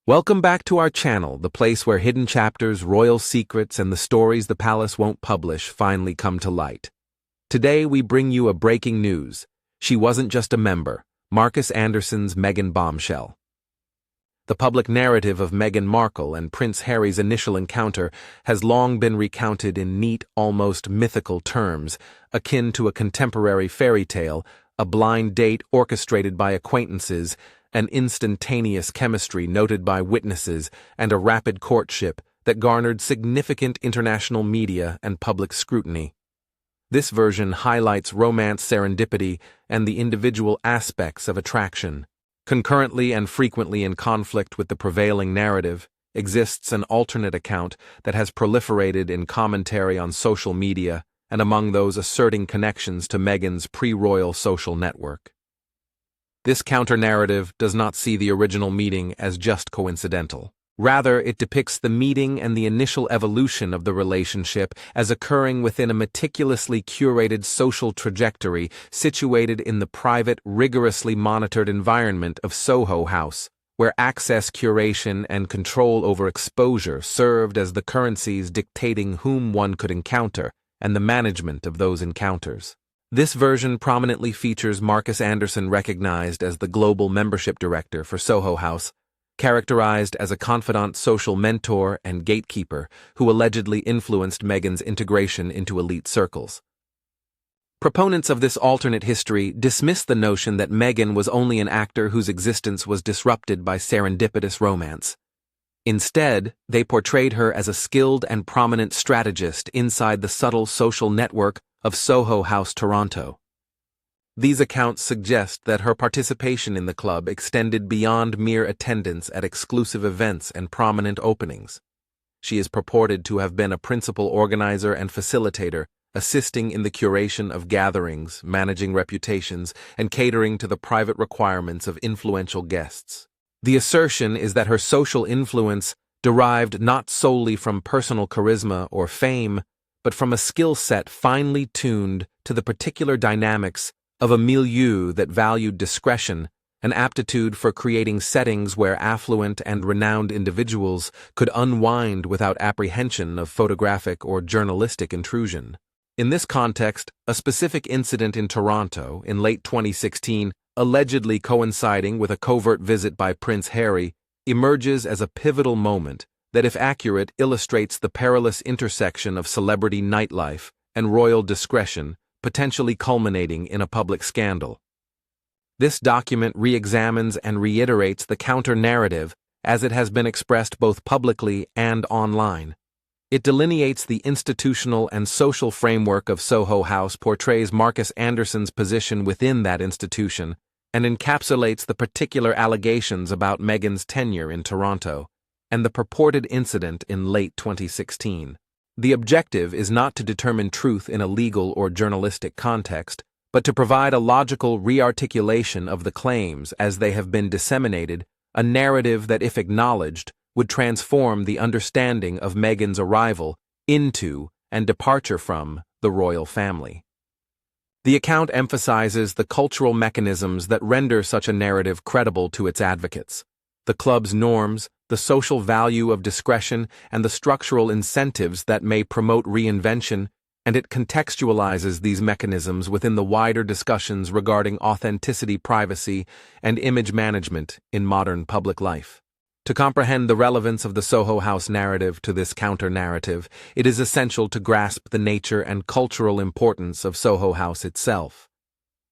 Welcome back to our channel, the place where hidden chapters, royal secrets, and the stories the palace won't publish finally come to light. Today we bring you a breaking news. She wasn't just a member, Markus Anderson's Meghan Bombshell. The public narrative of Meghan Markle and Prince Harry's initial encounter has long been recounted in neat, almost mythical terms, akin to a contemporary fairy tale, a blind date orchestrated by acquaintances, an instantaneous chemistry noted by witnesses, and a rapid courtship that garnered significant international media and public scrutiny. This version highlights romance serendipity and the individual aspects of attraction. Concurrently and frequently in conflict with the prevailing narrative, exists an alternate account that has proliferated in commentary on social media and among those asserting connections to Meghan's pre-royal social network. This counter-narrative does not see the original meeting as just coincidental. Rather, it depicts the meeting and the initial evolution of the relationship as occurring within a meticulously curated social trajectory situated in the private, rigorously monitored environment of Soho House, where access, curation, and control over exposure served as the currencies dictating whom one could encounter and the management of those encounters. This version prominently features Markus Anderson, recognized as the global membership director for Soho House, characterized as a confidant, social mentor, and gatekeeper who allegedly influenced Meghan's integration into elite circles. Proponents of this alternate history dismiss the notion that Meghan was only an actor whose existence was disrupted by serendipitous romance. Instead, they portrayed her as a skilled and prominent strategist inside the subtle social network of Soho House Toronto. These accounts suggest that her participation in the club extended beyond mere attendance at exclusive events and prominent openings. She is purported to have been a principal organizer and facilitator, assisting in the curation of gatherings, managing reputations, and catering to the private requirements of influential guests. The assertion is that her social influence derived not solely from personal charisma or fame, but from a skill set finely tuned to the particular dynamics of a milieu that valued discretion, an aptitude for creating settings where affluent and renowned individuals could unwind without apprehension of photographic or journalistic intrusion. In this context, a specific incident in Toronto in late 2016, allegedly coinciding with a covert visit by Prince Harry, emerges as a pivotal moment that, if accurate, illustrates the perilous intersection of celebrity nightlife and royal discretion, potentially culminating in a public scandal. This document re-examines and reiterates the counter-narrative as it has been expressed both publicly and online. It delineates the institutional and social framework of Soho House, portrays Markus Anderson's position within that institution, and encapsulates the particular allegations about Meghan's tenure in Toronto and the purported incident in late 2016. The objective is not to determine truth in a legal or journalistic context, but to provide a logical re-articulation of the claims as they have been disseminated, a narrative that, if acknowledged, would transform the understanding of Meghan's arrival into and departure from the royal family. The account emphasizes the cultural mechanisms that render such a narrative credible to its advocates. The club's norms, the social value of discretion, and the structural incentives that may promote reinvention, and it contextualizes these mechanisms within the wider discussions regarding authenticity, privacy, and image management in modern public life. To comprehend the relevance of the Soho House narrative to this counter-narrative, it is essential to grasp the nature and cultural importance of Soho House itself.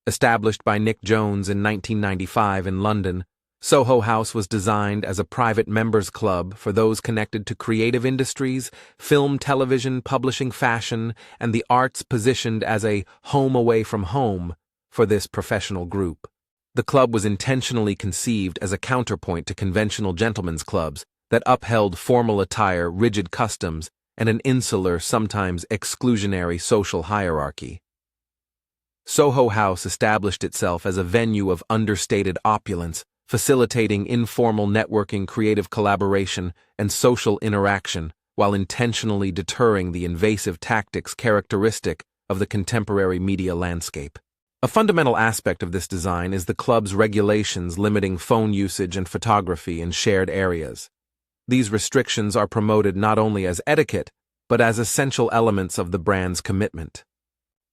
Established by Nick Jones in 1995 in London, Soho House was designed as a private members' club for those connected to creative industries, film, television, publishing, fashion, and the arts, positioned as a home away from home for this professional group. The club was intentionally conceived as a counterpoint to conventional gentlemen's clubs that upheld formal attire, rigid customs, and an insular, sometimes exclusionary social hierarchy. Soho House established itself as a venue of understated opulence, facilitating informal networking, creative collaboration, and social interaction, while intentionally deterring the invasive tactics characteristic of the contemporary media landscape. A fundamental aspect of this design is the club's regulations limiting phone usage and photography in shared areas. These restrictions are promoted not only as etiquette, but as essential elements of the brand's commitment.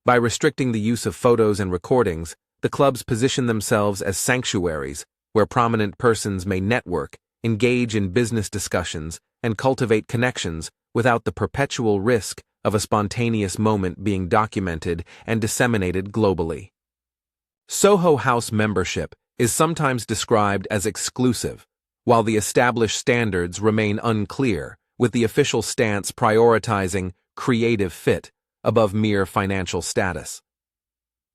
By restricting the use of photos and recordings, the clubs position themselves as sanctuaries where prominent persons may network, engage in business discussions, and cultivate connections without the perpetual risk of a spontaneous moment being documented and disseminated globally. Soho House membership is sometimes described as exclusive, while the established standards remain unclear, with the official stance prioritizing creative fit above mere financial status.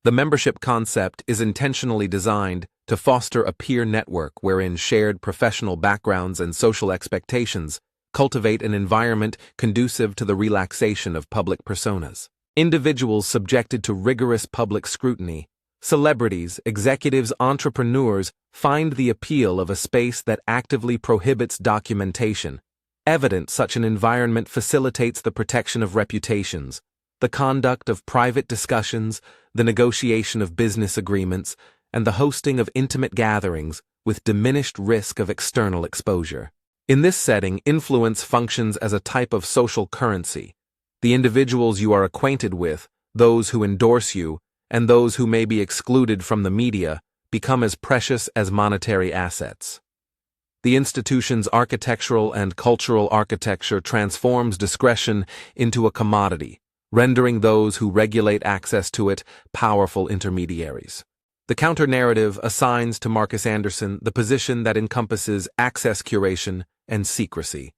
The membership concept is intentionally designed to foster a peer network wherein shared professional backgrounds and social expectations cultivate an environment conducive to the relaxation of public personas. Individuals subjected to rigorous public scrutiny, celebrities, executives, entrepreneurs find the appeal of a space that actively prohibits documentation. Evident such an environment facilitates the protection of reputations, the conduct of private discussions, the negotiation of business agreements, and the hosting of intimate gatherings with diminished risk of external exposure. In this setting, influence functions as a type of social currency. The individuals you are acquainted with, those who endorse you, and those who may be excluded from the media become as precious as monetary assets. The institution's architectural and cultural architecture transforms discretion into a commodity, rendering those who regulate access to it powerful intermediaries. The counter-narrative assigns to Markus Anderson the position that encompasses access curation and secrecy.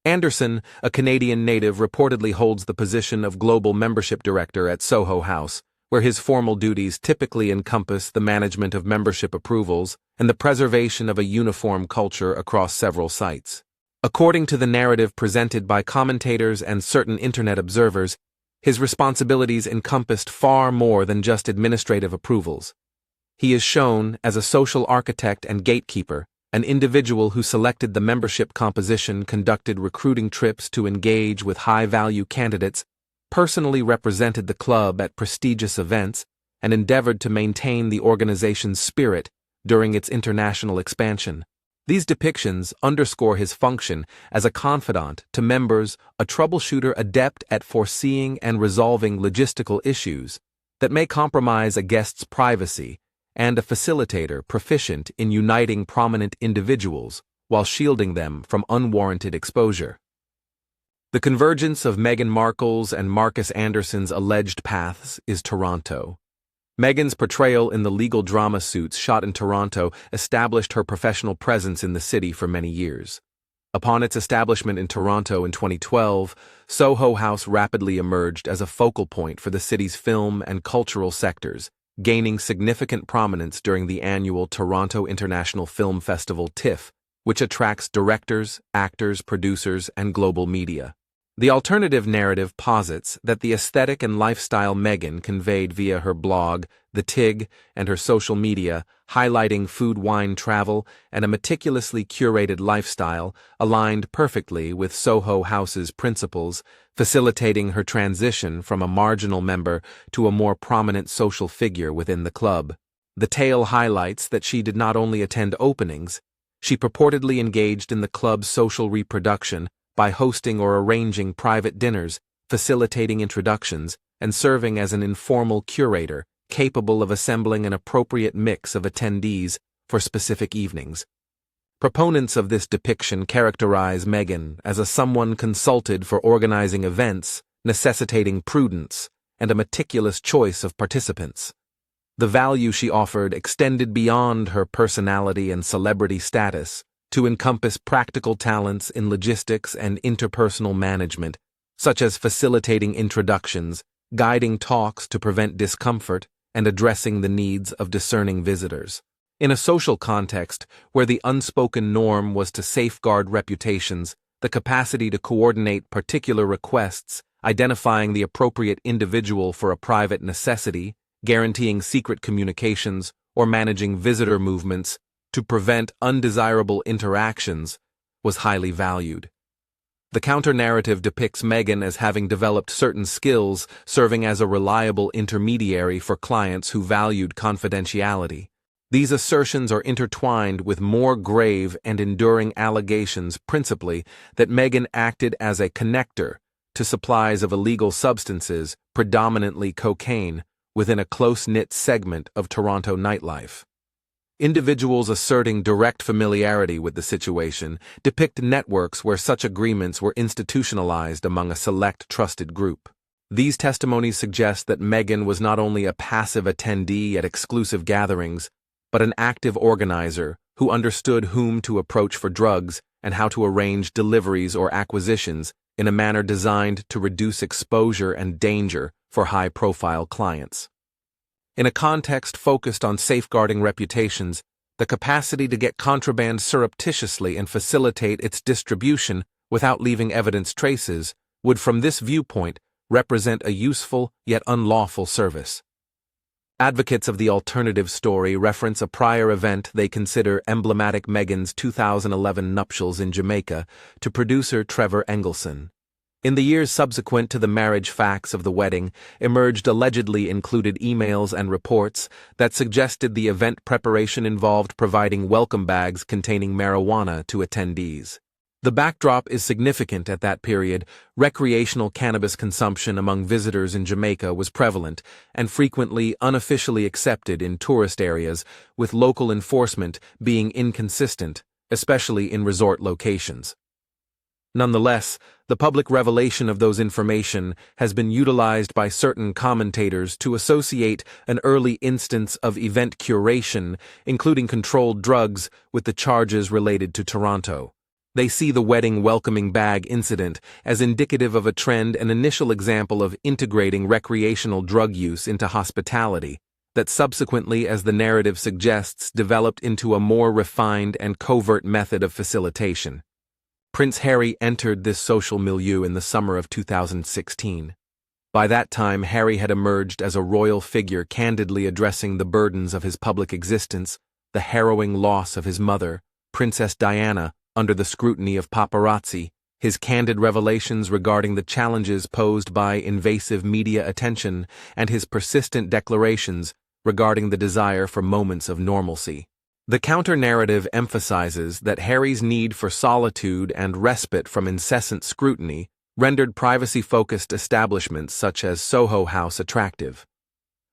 Anderson, a Canadian native, reportedly holds the position of Global Membership Director at Soho House, where his formal duties typically encompass the management of membership approvals and the preservation of a uniform culture across several sites. According to the narrative presented by commentators and certain internet observers, his responsibilities encompassed far more than just administrative approvals. He is shown as a social architect and gatekeeper, an individual who selected the membership composition, conducted recruiting trips to engage with high-value candidates, personally represented the club at prestigious events, and endeavored to maintain the organization's spirit during its international expansion. These depictions underscore his function as a confidant to members, a troubleshooter adept at foreseeing and resolving logistical issues that may compromise a guest's privacy, and a facilitator proficient in uniting prominent individuals while shielding them from unwarranted exposure. The convergence of Meghan Markle's and Markus Anderson's alleged paths is Toronto. Meghan's portrayal in the legal drama Suits shot in Toronto established her professional presence in the city for many years. Upon its establishment in Toronto in 2012, Soho House rapidly emerged as a focal point for the city's film and cultural sectors, gaining significant prominence during the annual Toronto International Film Festival (TIFF), which attracts directors, actors, producers, and global media. The alternative narrative posits that the aesthetic and lifestyle Meghan conveyed via her blog, The Tig, and her social media, highlighting food, wine, travel, and a meticulously curated lifestyle, aligned perfectly with Soho House's principles, facilitating her transition from a marginal member to a more prominent social figure within the club. The tale highlights that she did not only attend openings, she purportedly engaged in the club's social reproduction by hosting or arranging private dinners, facilitating introductions, and serving as an informal curator capable of assembling an appropriate mix of attendees for specific evenings. Proponents of this depiction characterize Meghan as someone consulted for organizing events, necessitating prudence and a meticulous choice of participants. The value she offered extended beyond her personality and celebrity status to encompass practical talents in logistics and interpersonal management, such as facilitating introductions, guiding talks to prevent discomfort, and addressing the needs of discerning visitors. In a social context where the unspoken norm was to safeguard reputations, the capacity to coordinate particular requests, identifying the appropriate individual for a private necessity, guaranteeing secret communications, or managing visitor movements to prevent undesirable interactions was highly valued. The counter-narrative depicts Meghan as having developed certain skills, serving as a reliable intermediary for clients who valued confidentiality. These assertions are intertwined with more grave and enduring allegations, principally that Meghan acted as a connector to supplies of illegal substances, predominantly cocaine, within a close-knit segment of Toronto nightlife. Individuals asserting direct familiarity with the situation depict networks where such agreements were institutionalized among a select trusted group. These testimonies suggest that Meghan was not only a passive attendee at exclusive gatherings, but an active organizer who understood whom to approach for drugs and how to arrange deliveries or acquisitions in a manner designed to reduce exposure and danger for high-profile clients. In a context focused on safeguarding reputations, the capacity to get contraband surreptitiously and facilitate its distribution without leaving evidence traces would, from this viewpoint, represent a useful yet unlawful service. Advocates of the alternative story reference a prior event they consider emblematic: Meghan's 2011 nuptials in Jamaica to producer Trevor Engelson. In the years subsequent to the marriage, facts of the wedding emerged allegedly included emails and reports that suggested the event preparation involved providing welcome bags containing marijuana to attendees. The backdrop is significant. At that period, recreational cannabis consumption among visitors in Jamaica was prevalent and frequently unofficially accepted in tourist areas, with local enforcement being inconsistent, especially in resort locations. Nonetheless, the public revelation of those information has been utilized by certain commentators to associate an early instance of event curation, including controlled drugs, with the charges related to Toronto. They see the wedding welcoming bag incident as indicative of a trend, an initial example of integrating recreational drug use into hospitality, that subsequently, as the narrative suggests, developed into a more refined and covert method of facilitation. Prince Harry entered this social milieu in the summer of 2016. By that time, Harry had emerged as a royal figure, candidly addressing the burdens of his public existence, the harrowing loss of his mother, Princess Diana, under the scrutiny of paparazzi, his candid revelations regarding the challenges posed by invasive media attention, and his persistent declarations regarding the desire for moments of normalcy. The counter-narrative emphasizes that Harry's need for solitude and respite from incessant scrutiny rendered privacy-focused establishments such as Soho House attractive.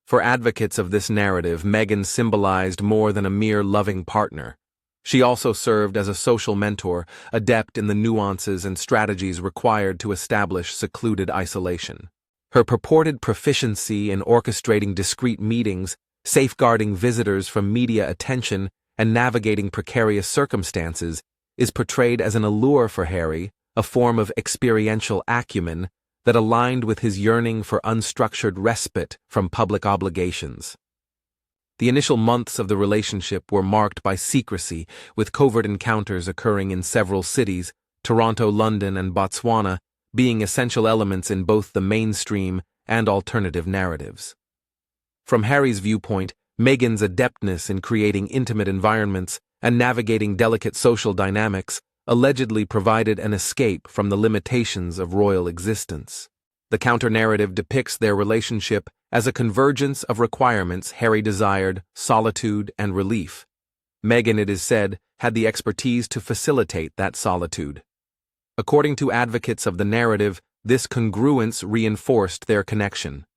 For advocates of this narrative, Meghan symbolized more than a mere loving partner. She also served as a social mentor, adept in the nuances and strategies required to establish secluded isolation. Her purported proficiency in orchestrating discreet meetings, safeguarding visitors from media attention, and navigating precarious circumstances is portrayed as an allure for Harry, a form of experiential acumen that aligned with his yearning for unstructured respite from public obligations. The initial months of the relationship were marked by secrecy, with covert encounters occurring in several cities, Toronto, London, and Botswana, being essential elements in both the mainstream and alternative narratives. From Harry's viewpoint, Meghan's adeptness in creating intimate environments and navigating delicate social dynamics allegedly provided an escape from the limitations of royal existence. The counter-narrative depicts their relationship as a convergence of requirements. Harry desired solitude and relief. Meghan, it is said, had the expertise to facilitate that solitude. According to advocates of the narrative, this congruence reinforced their connection.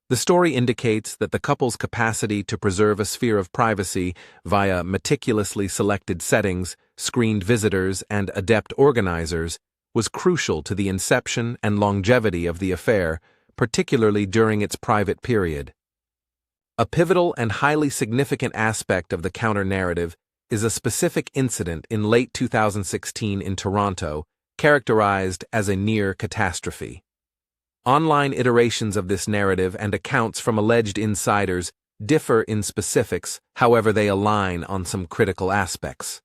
The story indicates that the couple's capacity to preserve a sphere of privacy via meticulously selected settings, screened visitors, and adept organizers was crucial to the inception and longevity of the affair, particularly during its private period. A pivotal and highly significant aspect of the counter-narrative is a specific incident in late 2016 in Toronto, characterized as a near catastrophe. Online iterations of this narrative and accounts from alleged insiders differ in specifics, however they align on some critical aspects.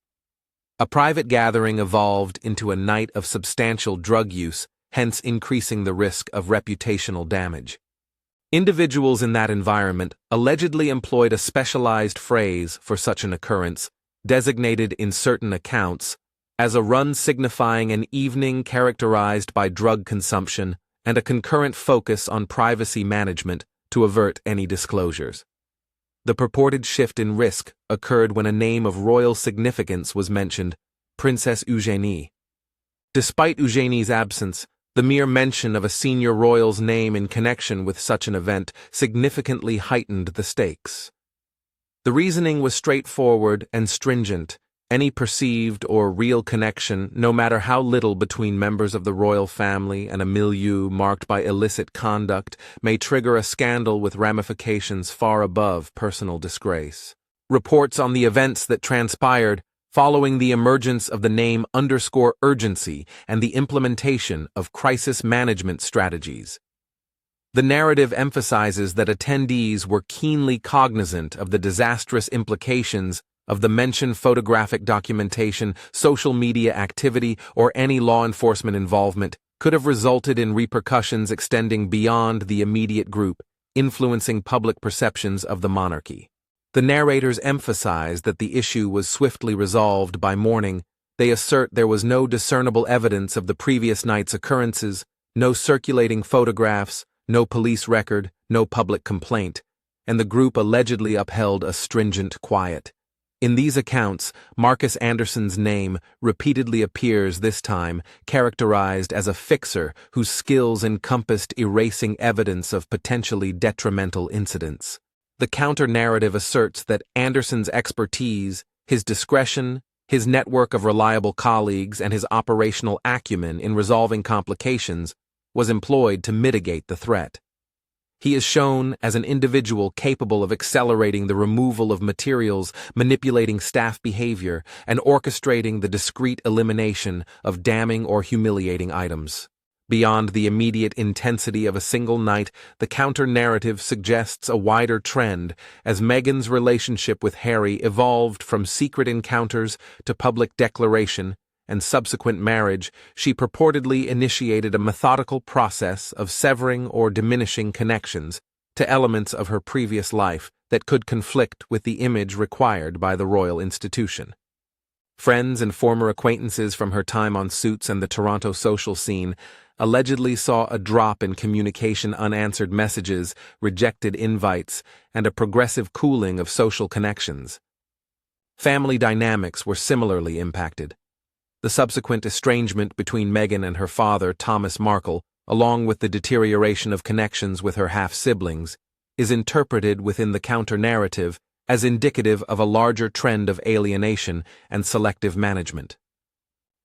A private gathering evolved into a night of substantial drug use, hence increasing the risk of reputational damage. Individuals in that environment allegedly employed a specialized phrase for such an occurrence, designated in certain accounts as a run signifying an evening characterized by drug consumption and a concurrent focus on privacy management to avert any disclosures. The purported shift in risk occurred when a name of royal significance was mentioned, Princess Eugénie. Despite Eugénie's absence, the mere mention of a senior royal's name in connection with such an event significantly heightened the stakes. The reasoning was straightforward and stringent. Any perceived or real connection, no matter how little, between members of the royal family and a milieu marked by illicit conduct may trigger a scandal with ramifications far above personal disgrace. Reports on the events that transpired following the emergence of the name underscore urgency and the implementation of crisis management strategies. The narrative emphasizes that attendees were keenly cognizant of the disastrous implications of the mentioned photographic documentation, social media activity, or any law enforcement involvement could have resulted in repercussions extending beyond the immediate group, influencing public perceptions of the monarchy. The narrators emphasize that the issue was swiftly resolved by morning. They assert there was no discernible evidence of the previous night's occurrences, no circulating photographs, no police record, no public complaint, and the group allegedly upheld a stringent quiet. In these accounts, Markus Anderson's name repeatedly appears, this time characterized as a fixer whose skills encompassed erasing evidence of potentially detrimental incidents. The counter-narrative asserts that Anderson's expertise, his discretion, his network of reliable colleagues, and his operational acumen in resolving complications was employed to mitigate the threat. He is shown as an individual capable of accelerating the removal of materials, manipulating staff behavior, and orchestrating the discreet elimination of damning or humiliating items. Beyond the immediate intensity of a single night, the counter-narrative suggests a wider trend as Meghan's relationship with Harry evolved from secret encounters to public declaration and subsequent marriage. She purportedly initiated a methodical process of severing or diminishing connections to elements of her previous life that could conflict with the image required by the royal institution. Friends and former acquaintances from her time on Suits and the Toronto social scene allegedly saw a drop in communication, unanswered messages, rejected invites, and a progressive cooling of social connections. Family dynamics were similarly impacted. The subsequent estrangement between Meghan and her father, Thomas Markle, along with the deterioration of connections with her half-siblings, is interpreted within the counter-narrative as indicative of a larger trend of alienation and selective management.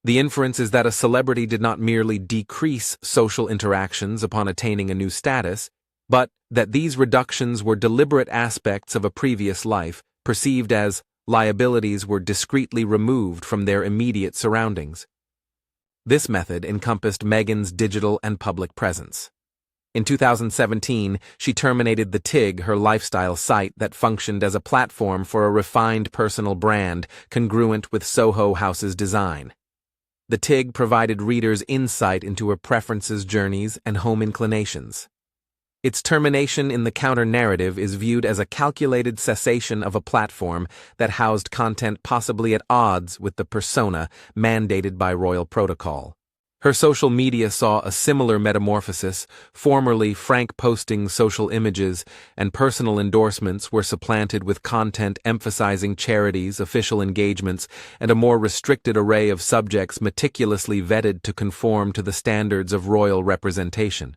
The inference is that a celebrity did not merely decrease social interactions upon attaining a new status, but that these reductions were deliberate aspects of a previous life, perceived as liabilities were discreetly removed from their immediate surroundings. This method encompassed Meghan's digital and public presence. In 2017, she terminated The Tig, her lifestyle site that functioned as a platform for a refined personal brand congruent with Soho House's design. The Tig provided readers insight into her preferences, journeys, and home inclinations. Its termination in the counter-narrative is viewed as a calculated cessation of a platform that housed content possibly at odds with the persona mandated by royal protocol. Her social media saw a similar metamorphosis. Formerly frank-posting social images and personal endorsements were supplanted with content emphasizing charities, official engagements, and a more restricted array of subjects meticulously vetted to conform to the standards of royal representation.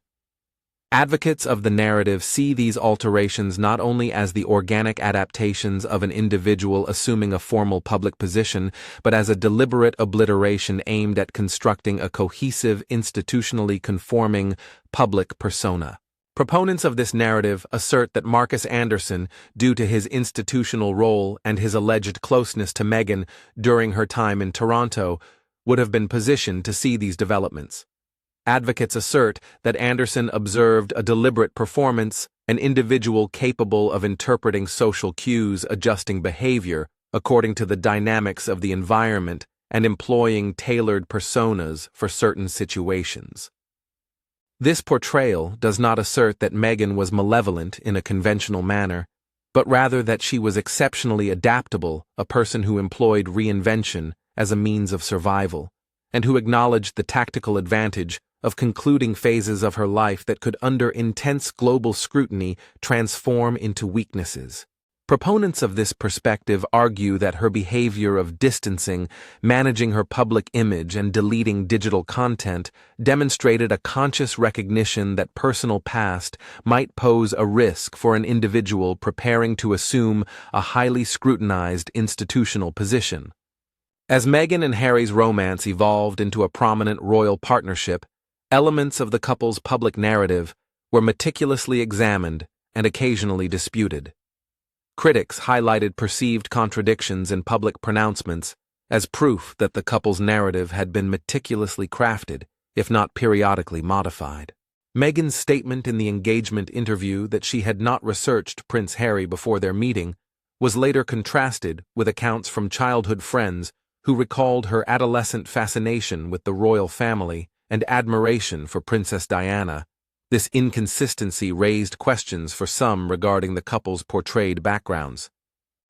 Advocates of the narrative see these alterations not only as the organic adaptations of an individual assuming a formal public position, but as a deliberate obliteration aimed at constructing a cohesive, institutionally conforming public persona. Proponents of this narrative assert that Markus Anderson, due to his institutional role and his alleged closeness to Meghan during her time in Toronto, would have been positioned to see these developments. Advocates assert that Anderson observed a deliberate performance, an individual capable of interpreting social cues, adjusting behavior according to the dynamics of the environment, and employing tailored personas for certain situations. This portrayal does not assert that Meghan was malevolent in a conventional manner, but rather that she was exceptionally adaptable, a person who employed reinvention as a means of survival, and who acknowledged the tactical advantage of concluding phases of her life that could, under intense global scrutiny, transform into weaknesses. Proponents of this perspective argue that her behavior of distancing, managing her public image, and deleting digital content demonstrated a conscious recognition that personal past might pose a risk for an individual preparing to assume a highly scrutinized institutional position. As Meghan and Harry's romance evolved into a prominent royal partnership, elements of the couple's public narrative were meticulously examined and occasionally disputed. Critics highlighted perceived contradictions in public pronouncements as proof that the couple's narrative had been meticulously crafted, if not periodically modified. Meghan's statement in the engagement interview that she had not researched Prince Harry before their meeting was later contrasted with accounts from childhood friends who recalled her adolescent fascination with the royal family and admiration for Princess Diana. This inconsistency raised questions for some regarding the couple's portrayed backgrounds.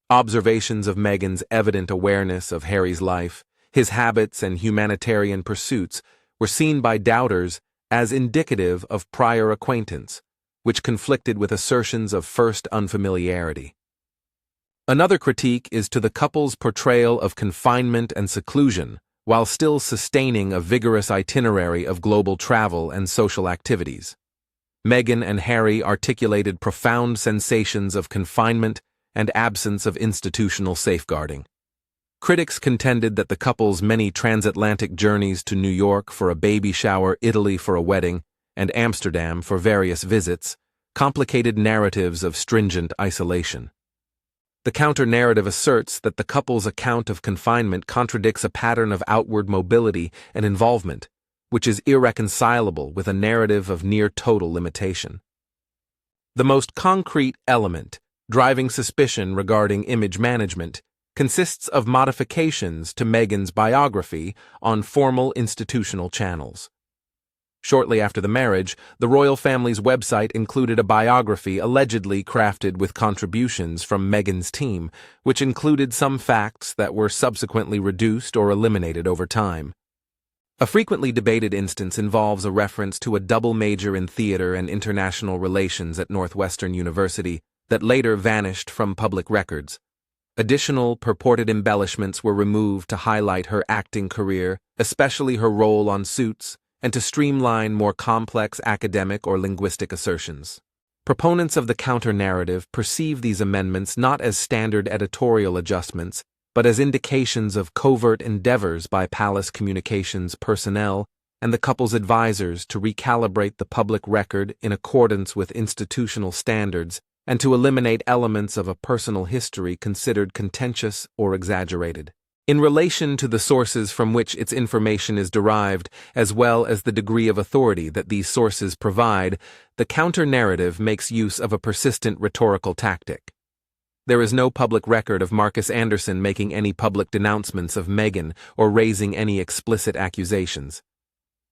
Observations of Meghan's evident awareness of Harry's life, his habits, and humanitarian pursuits were seen by doubters as indicative of prior acquaintance, which conflicted with assertions of first unfamiliarity. Another critique is to the couple's portrayal of confinement and seclusion, while still sustaining a vigorous itinerary of global travel and social activities. Meghan and Harry articulated profound sensations of confinement and absence of institutional safeguarding. Critics contended that the couple's many transatlantic journeys to New York for a baby shower, Italy for a wedding, and Amsterdam for various visits complicated narratives of stringent isolation. The counter-narrative asserts that the couple's account of confinement contradicts a pattern of outward mobility and involvement, which is irreconcilable with a narrative of near-total limitation. The most concrete element driving suspicion regarding image management consists of modifications to Meghan's biography on formal institutional channels. Shortly after the marriage, the royal family's website included a biography allegedly crafted with contributions from Meghan's team, which included some facts that were subsequently reduced or eliminated over time. A frequently debated instance involves a reference to a double major in theater and international relations at Northwestern University that later vanished from public records. Additional purported embellishments were removed to highlight her acting career, especially her role on Suits, and to streamline more complex academic or linguistic assertions. Proponents of the counter-narrative perceive these amendments not as standard editorial adjustments, but as indications of covert endeavors by palace communications personnel and the couple's advisors to recalibrate the public record in accordance with institutional standards and to eliminate elements of a personal history considered contentious or exaggerated. In relation to the sources from which its information is derived, as well as the degree of authority that these sources provide, the counter-narrative makes use of a persistent rhetorical tactic. There is no public record of Markus Anderson making any public denouncements of Meghan or raising any explicit accusations.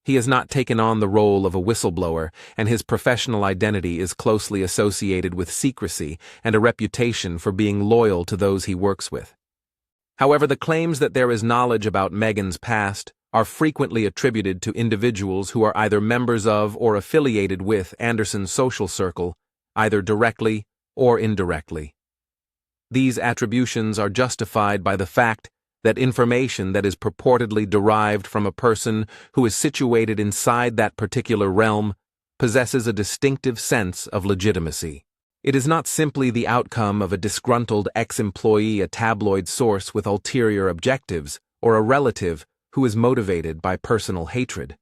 He has not taken on the role of a whistleblower, and his professional identity is closely associated with secrecy and a reputation for being loyal to those he works with. However, the claims that there is knowledge about Meghan's past are frequently attributed to individuals who are either members of or affiliated with Anderson's social circle, either directly or indirectly. These attributions are justified by the fact that information that is purportedly derived from a person who is situated inside that particular realm possesses a distinctive sense of legitimacy. It is not simply the outcome of a disgruntled ex-employee, a tabloid source with ulterior objectives, or a relative who is motivated by personal hatred.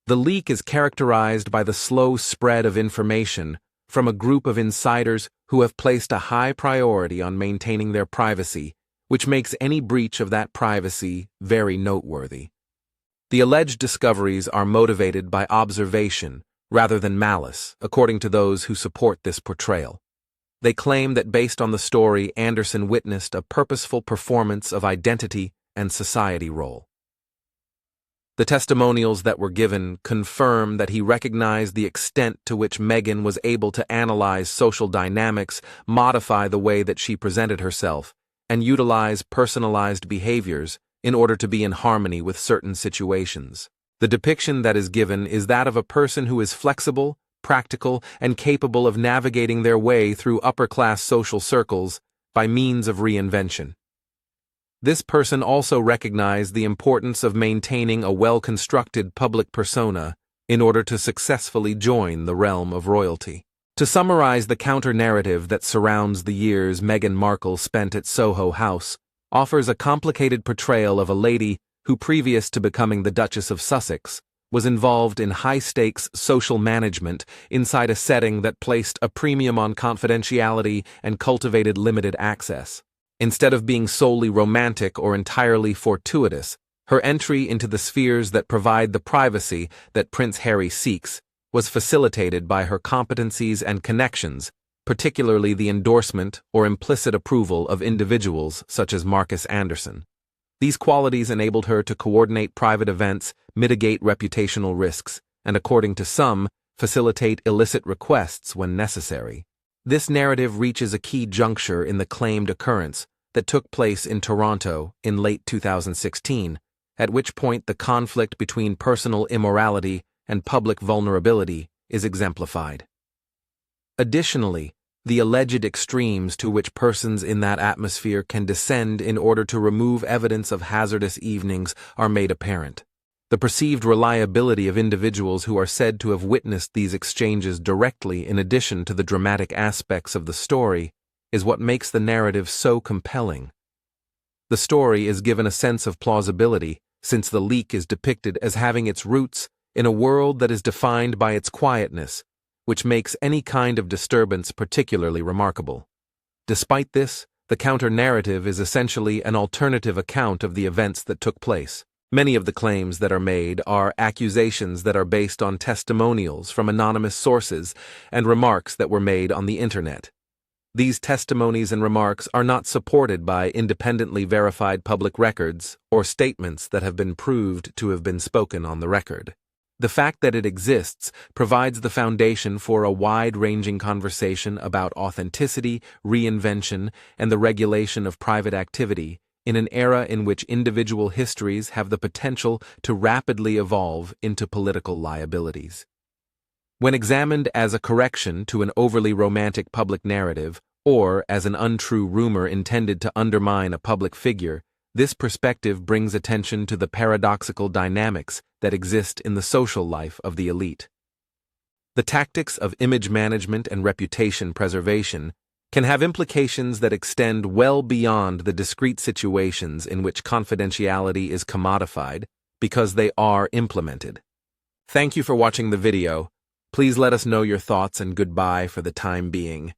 The leak is characterized by the slow spread of information from a group of insiders who have placed a high priority on maintaining their privacy, which makes any breach of that privacy very noteworthy. The alleged discoveries are motivated by observation rather than malice, according to those who support this portrayal. They claim that based on the story, Anderson witnessed a purposeful performance of identity and society role. The testimonials that were given confirm that he recognized the extent to which Meghan was able to analyze social dynamics, modify the way that she presented herself, and utilize personalized behaviors in order to be in harmony with certain situations. The depiction that is given is that of a person who is flexible, practical, and capable of navigating their way through upper-class social circles by means of reinvention. This person also recognized the importance of maintaining a well-constructed public persona in order to successfully join the realm of royalty. To summarize the counter-narrative that surrounds the years Meghan Markle spent at Soho House, offers a complicated portrayal of a lady who, previous to becoming the Duchess of Sussex, was involved in high-stakes social management inside a setting that placed a premium on confidentiality and cultivated limited access. Instead of being solely romantic or entirely fortuitous, her entry into the spheres that provide the privacy that Prince Harry seeks was facilitated by her competencies and connections, particularly the endorsement or implicit approval of individuals such as Markus Anderson. These qualities enabled her to coordinate private events, mitigate reputational risks, and according to some, facilitate illicit requests when necessary. This narrative reaches a key juncture in the claimed occurrence that took place in Toronto in late 2016, at which point the conflict between personal immorality and public vulnerability is exemplified. Additionally, the alleged extremes to which persons in that atmosphere can descend in order to remove evidence of hazardous evenings are made apparent. The perceived reliability of individuals who are said to have witnessed these exchanges directly in addition to the dramatic aspects of the story is what makes the narrative so compelling. The story is given a sense of plausibility since the leak is depicted as having its roots in a world that is defined by its quietness, which makes any kind of disturbance particularly remarkable. Despite this, the counter-narrative is essentially an alternative account of the events that took place. Many of the claims that are made are accusations that are based on testimonials from anonymous sources and remarks that were made on the internet. These testimonies and remarks are not supported by independently verified public records or statements that have been proved to have been spoken on the record. The fact that it exists provides the foundation for a wide-ranging conversation about authenticity, reinvention, and the regulation of private activity in an era in which individual histories have the potential to rapidly evolve into political liabilities. When examined as a correction to an overly romantic public narrative, or as an untrue rumor intended to undermine a public figure, this perspective brings attention to the paradoxical dynamics that exist in the social life of the elite. The tactics of image management and reputation preservation can have implications that extend well beyond the discrete situations in which confidentiality is commodified because they are implemented. Thank you for watching the video. Please let us know your thoughts and goodbye for the time being.